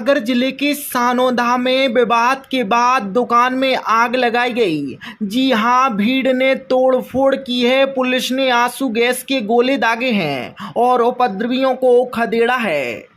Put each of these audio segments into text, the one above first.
सागर जिले के सानोदा में विवाद के बाद दुकान में आग लगाई गई। जी हां, भीड़ ने तोड़फोड़ की है। पुलिस ने आंसू गैस के गोले दागे हैं और उपद्रवियों को खदेड़ा है।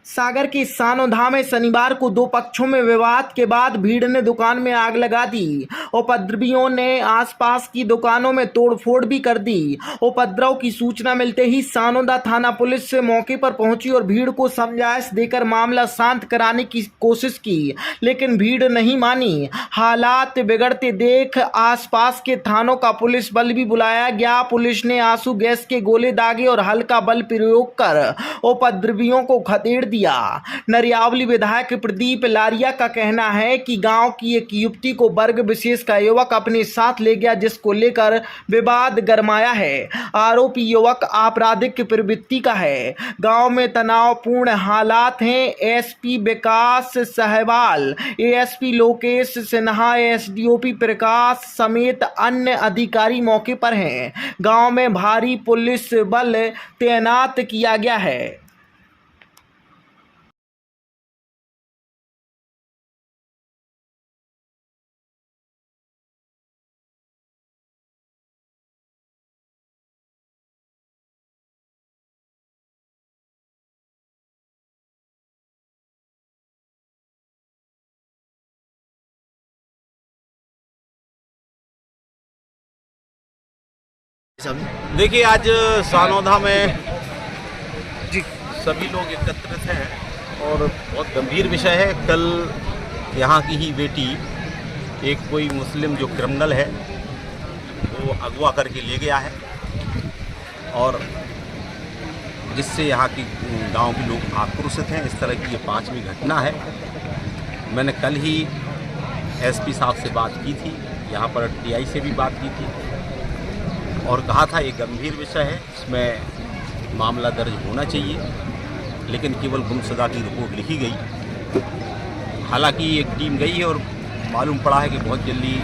सागर के सानोदा में शनिवार को दो पक्षों में विवाद के बाद भीड़ ने दुकान में आग लगा दी। उपद्रवियों ने आसपास की दुकानों में तोड़फोड़ भी कर दी। उपद्रव की सूचना मिलते ही सानोदा थाना पुलिस से मौके पर पहुंची और भीड़ को समझाइश देकर मामला शांत कराने की कोशिश की, लेकिन भीड़ नहीं मानी। हालात बिगड़ते देख आसपास के थानों का पुलिस बल भी बुलाया गया। पुलिस ने आंसू गैस के गोले दागे और हल्का बल प्रयोग कर उपद्रवियों को खदेड़ दिया। नरियावली विधायक प्रदीप लारिया का कहना है कि गांव की एक युवती को वर्ग विशेष का युवक अपने साथ ले गया, जिसको लेकर विवाद गरमाया है। आरोपी युवक आपराधिक प्रवृत्ति का है। गांव में तनावपूर्ण हालात हैं। एसपी विकास सहवाल, एएसपी लोकेश सिन्हा, एसडीओपी प्रकाश समेत अन्य अधिकारी मौके पर हैं। गांव में भारी पुलिस बल तैनात किया गया है। देखिए, आज सानोदा में सभी लोग एकत्रित हैं और बहुत गंभीर विषय है। कल यहाँ की ही बेटी एक कोई मुस्लिम जो क्रिमिनल है वो अगवा करके ले गया है और जिससे यहाँ की गांव के लोग आक्रोशित हैं। इस तरह की ये 5वीं घटना है। मैंने कल ही एसपी साहब से बात की थी, यहाँ पर टीआई से भी बात की थी और कहा था ये गंभीर विषय है, इसमें मामला दर्ज होना चाहिए, लेकिन केवल गुमशुदा की रिपोर्ट लिखी गई। हालांकि एक टीम गई है और मालूम पड़ा है कि बहुत जल्दी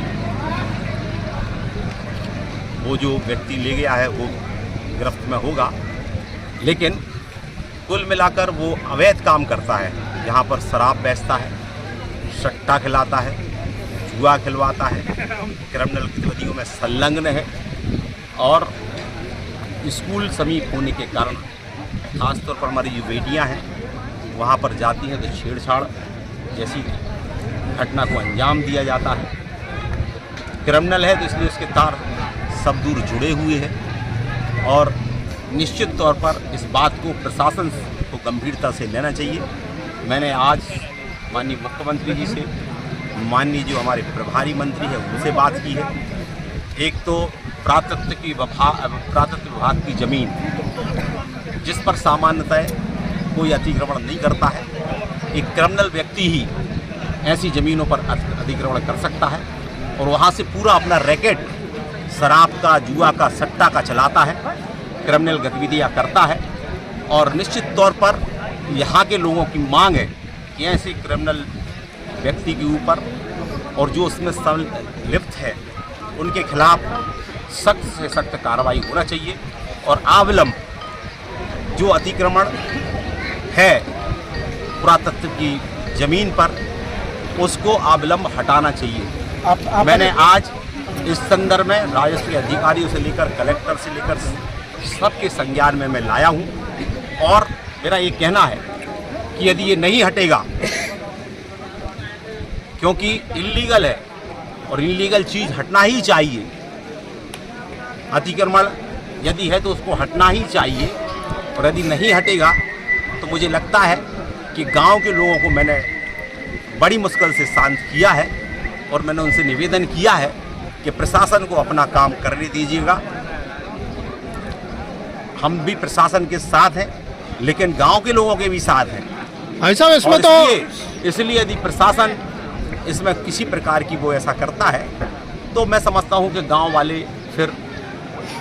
वो जो व्यक्ति ले गया है वो गिरफ्त में होगा। लेकिन कुल मिलाकर वो अवैध काम करता है। यहाँ पर शराब बेचता है, सट्टा खिलाता है, जुआ खिलवाता है, क्रिमिनल गतिविधियों में संलग्न है और स्कूल समीप होने के कारण खासतौर पर हमारी जो बेटियां हैं वहाँ पर जाती हैं तो छेड़छाड़ जैसी घटना को अंजाम दिया जाता है। क्रिमिनल है तो इसलिए उसके तार सब दूर जुड़े हुए हैं और निश्चित तौर पर इस बात को प्रशासन को गंभीरता से लेना चाहिए। मैंने आज माननीय मुख्यमंत्री जी से, माननीय जो हमारे प्रभारी मंत्री हैं उनसे बात की है। एक तो पुरातत्व विभाग की ज़मीन जिस पर सामान्यतः कोई अतिक्रमण नहीं करता है, एक क्रिमिनल व्यक्ति ही ऐसी ज़मीनों पर अतिक्रमण कर सकता है और वहाँ से पूरा अपना रैकेट शराब का, जुआ का, सट्टा का चलाता है, क्रिमिनल गतिविधियाँ करता है। और निश्चित तौर पर यहाँ के लोगों की मांग है कि ऐसे क्रिमिनल व्यक्ति के ऊपर और जो उसमें संलिप्त है उनके खिलाफ सख्त से सख्त कार्रवाई होना चाहिए और अविलंब जो अतिक्रमण है पुरातत्व की ज़मीन पर उसको अविलंब हटाना चाहिए। मैंने आज इस संदर्भ में राजस्व के अधिकारियों से लेकर कलेक्टर से लेकर सबके संज्ञान में मैं लाया हूँ और मेरा ये कहना है कि यदि ये नहीं हटेगा, क्योंकि इल्लीगल है और इल्लीगल चीज़ हटना ही चाहिए, अतिक्रमण यदि है तो उसको हटना ही चाहिए और यदि नहीं हटेगा तो मुझे लगता है कि गांव के लोगों को मैंने बड़ी मुश्किल से शांत किया है और मैंने उनसे निवेदन किया है कि प्रशासन को अपना काम करने दीजिएगा। हम भी प्रशासन के साथ हैं लेकिन गांव के लोगों के भी साथ हैं। ऐसा इसमें तो इसलिए यदि प्रशासन इसमें किसी प्रकार की वो ऐसा करता है तो मैं समझता हूं कि गांव वाले फिर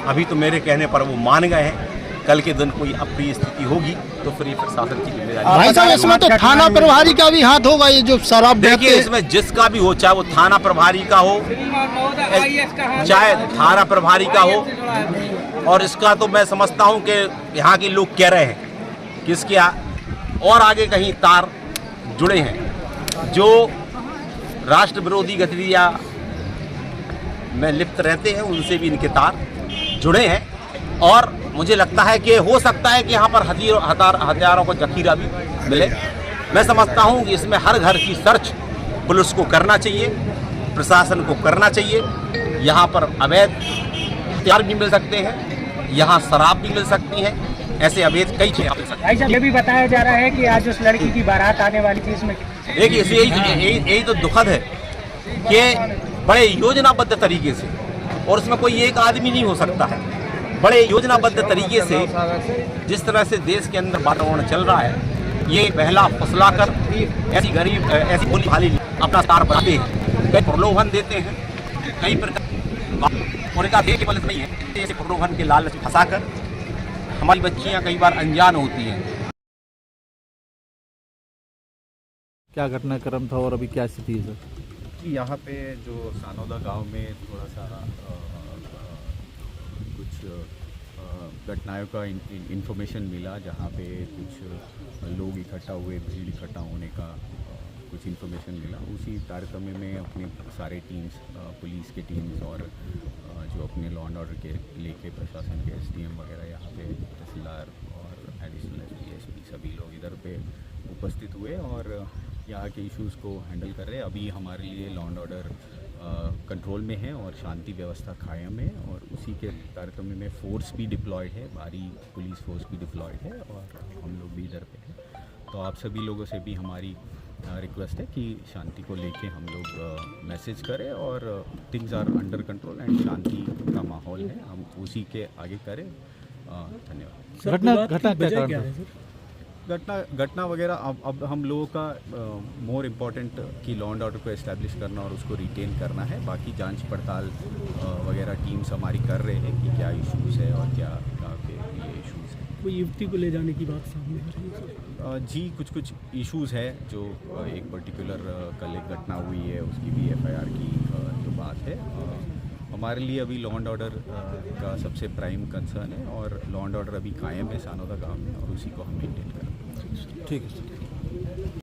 अभी तो मेरे कहने पर वो मान गए हैं, कल के दिन कोई अप्रिय स्थिति होगी तो फिर ये प्रशासन की जिम्मेदारी। भाई साहब, इसमें तो थाना प्रभारी का भी हाथ होगा। ये जो शराब देखिए, इसमें जिसका भी हो, चाहे वो थाना प्रभारी का हो, चाहे थाना प्रभारी का हो, और इसका तो मैं समझता हूं कि यहाँ के लोग कह रहे हैं कि इसके और आगे कहीं तार जुड़े हैं जो राष्ट्र विरोधी गतिविधियां में लिप्त रहते हैं, उनसे भी इनके तार जुड़े हैं। और मुझे लगता है कि हो सकता है कि यहाँ पर हथियारों का जखीरा भी मिले। मैं समझता हूँ कि इसमें हर घर की सर्च पुलिस को करना चाहिए, प्रशासन को करना चाहिए। यहाँ पर अवैध हथियार भी मिल सकते हैं, यहाँ शराब भी मिल सकती है, ऐसे अवैध कई चीजें मिल सकती हैं। भाई साहब ये भी बताया जा रहा है कि आज उस लड़की की बारात आने वाली थी, इसमें देखिए यही तो दुखद है कि बड़े योजनाबद्ध तरीके से, और उसमें कोई एक आदमी नहीं हो सकता है, बड़े योजनाबद्ध तरीके से जिस तरह से देश के अंदर वातावरण चल रहा है, ये पहला फुसला कर ऐसी गरीब ऐसी भोली भाली अपना तार बनाते हैं, कई प्रलोभन देते हैं, कई प्रकार उनका देश केवल नहीं है, ऐसे प्रलोभन के लालच में फंसाकर हमारी बच्चियां कई बार अनजान होती हैं। क्या घटनाक्रम था और अभी क्या स्थिति है सर? यहाँ पे जो सानोदा गांव में थोड़ा सा कुछ घटनाओं का इन्फॉर्मेशन मिला, जहाँ पे कुछ लोग इकट्ठा हुए, भीड़ इकट्ठा होने का कुछ इन्फॉर्मेशन मिला। उसी तारतम्य में अपने सारे टीम्स, पुलिस के टीम्स और जो अपने लॉ एंड ऑर्डर के लेके प्रशासन के SDM वगैरह यहाँ पे तहसीलदार और एडिशनल SP सभी लोग इधर पे उपस्थित हुए और यहाँ के इश्यूज़ को हैंडल कर रहे हैं। अभी हमारे लिए लॉ एंड ऑर्डर कंट्रोल में है और शांति व्यवस्था कायम है, और उसी के तारतम्य में फोर्स भी डिप्लॉयड है, भारी पुलिस फोर्स भी डिप्लॉयड है और हम लोग भी इधर पे हैं। तो आप सभी लोगों से भी हमारी रिक्वेस्ट है कि शांति को लेके हम लोग मैसेज करें और things are under control and शांति का माहौल है, हम उसी के आगे करें। धन्यवाद। घटना क्या कारण था? घटना वगैरह अब हम लोगों का मोर इम्पॉर्टेंट कि लॉ एंड ऑर्डर को एस्टैब्लिश करना और उसको रिटेन करना है। बाकी जांच पड़ताल वगैरह टीम्स हमारी कर रहे हैं कि क्या इश्यूज़ है और क्या के ये इश्यूज़ है। कोई युवती को ले जाने की बात सामने आ रही है? जी कुछ इश्यूज़ है, जो एक पर्टिकुलर कल एक घटना हुई है, उसकी भी FIR की जो बात है। हमारे लिए अभी लॉ एंड ऑर्डर का सबसे प्राइम कंसर्न है और लॉ एंड ऑर्डर अभी कायम है सानोदा गांव में और उसी को हम मेंटेन करें। ठीक है सर।